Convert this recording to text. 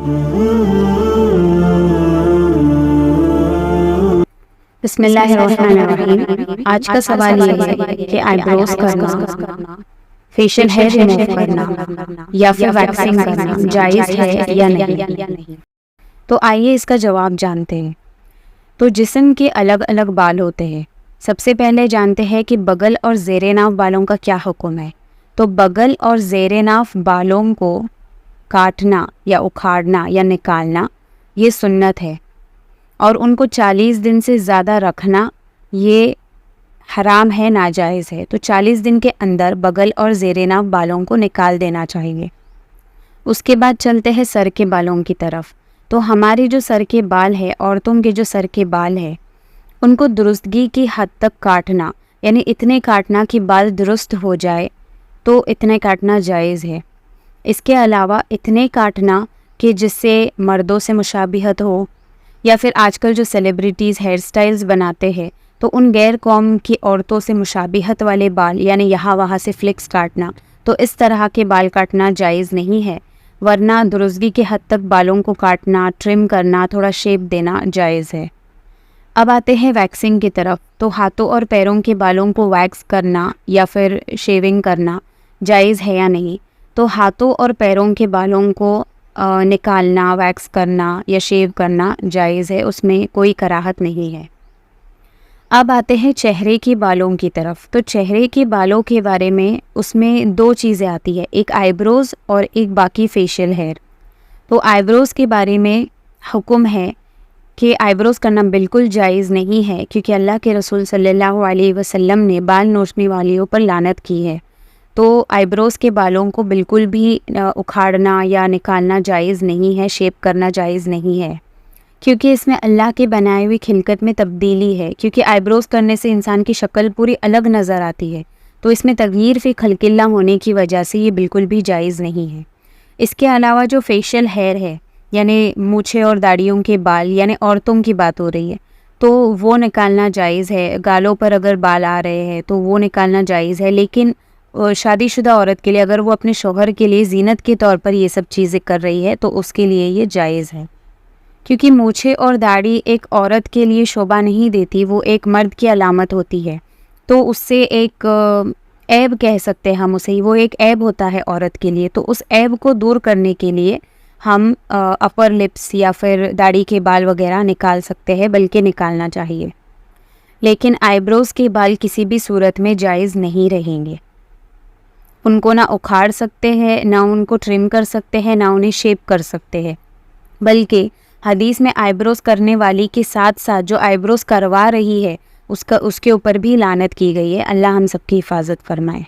بسم اللہ الرحمن الرحیم۔ آج کا سوال یہ ہے کہ آئی بروز کرنا، فیشل ہیئر ریموو کرنا یا پھر ویکسنگ کرنا جائز ہے یا نہیں؟ تو آئیے اس کا جواب جانتے ہیں۔ تو جسم کے الگ الگ بال ہوتے ہیں۔ سب سے پہلے جانتے ہیں کہ بغل اور زیر ناف بالوں کا کیا حکم ہے۔ تو بغل اور زیر ناف بالوں کو کاٹنا یا اکھاڑنا یا نکالنا یہ سنت ہے، اور ان کو 40 دن سے زیادہ رکھنا یہ حرام ہے، ناجائز ہے۔ تو 40 دن کے اندر بغل اور زیر ناف بالوں کو نکال دینا چاہیے۔ اس کے بعد چلتے ہیں سر کے بالوں کی طرف۔ تو ہمارے جو سر کے بال ہے، عورتوں کے جو سر کے بال ہے، ان کو درستگی کی حد تک کاٹنا، یعنی اتنے کاٹنا کہ بال درست ہو جائے، تو اتنے کاٹنا جائز ہے۔ اس کے علاوہ اتنے کاٹنا کہ جس سے مردوں سے مشابہت ہو، یا پھر آج کل جو سیلیبریٹیز ہیئر سٹائلز بناتے ہیں تو ان غیر قوم کی عورتوں سے مشابہت والے بال، یعنی یہاں وہاں سے فلکس کاٹنا، تو اس طرح کے بال کاٹنا جائز نہیں ہے، ورنہ درستگی کے حد تک بالوں کو کاٹنا، ٹرم کرنا، تھوڑا شیپ دینا جائز ہے۔ اب آتے ہیں ویکسنگ کی طرف۔ تو ہاتھوں اور پیروں کے بالوں کو ویکس کرنا یا پھر شیونگ کرنا جائز ہے یا نہیں؟ تو ہاتھوں اور پیروں کے بالوں کو نکالنا، ویکس کرنا یا شیو کرنا جائز ہے، اس میں کوئی کراہت نہیں ہے۔ اب آتے ہیں چہرے کے بالوں کی طرف۔ تو چہرے کے بالوں کے بارے میں اس میں 2 چیزیں آتی ہے، ایک آئی بروز اور ایک باقی فیشل ہیئر۔ تو آئی بروز کے بارے میں حکم ہے کہ آئی بروز کرنا بالکل جائز نہیں ہے، کیونکہ اللہ کے رسول صلی اللہ علیہ وسلم نے بال نوچنے والیوں پر لعنت کی ہے۔ تو آئی بروز کے بالوں کو بالکل بھی اکھاڑنا یا نکالنا جائز نہیں ہے، شیپ کرنا جائز نہیں ہے، کیونکہ اس میں اللہ کے بنائے ہوئی خلقت میں تبدیلی ہے، کیونکہ آئی بروز کرنے سے انسان کی شکل پوری الگ نظر آتی ہے، تو اس میں تغییر فی خلق اللہ ہونے کی وجہ سے یہ بالکل بھی جائز نہیں ہے۔ اس کے علاوہ جو فیشل ہیئر ہے، یعنی مونچھیں اور داڑھیوں کے بال، یعنی عورتوں کی بات ہو رہی ہے، تو وہ نکالنا جائز ہے۔ گالوں پر اگر بال آ رہے ہیں تو وہ نکالنا جائز ہے، لیکن شادی شدہ عورت کے لیے اگر وہ اپنے شوہر کے لیے زینت کے طور پر یہ سب چیزیں کر رہی ہے تو اس کے لیے یہ جائز ہے، کیونکہ مونچھیں اور داڑھی ایک عورت کے لیے شوبھا نہیں دیتی، وہ ایک مرد کی علامت ہوتی ہے، تو اس سے ایک عیب کہہ سکتے ہیں ہم اسے، وہ ایک عیب ہوتا ہے عورت کے لیے، تو اس عیب کو دور کرنے کے لیے ہم اپر لپس یا پھر داڑھی کے بال وغیرہ نکال سکتے ہیں، بلکہ نکالنا چاہیے۔ لیکن آئی بروز کے بال کسی بھی صورت میں جائز نہیں رہیں گے، ان کو نہ اکھاڑ سکتے ہیں، نہ ان کو ٹرم کر سکتے ہیں، نہ انہیں شیپ کر سکتے ہیں، بلکہ حدیث میں آئی بروز کرنے والی کے ساتھ ساتھ جو آئی بروز کروا رہی ہے اس کے اوپر بھی لعنت کی گئی ہے۔ اللہ ہم سب کی حفاظت فرمائے۔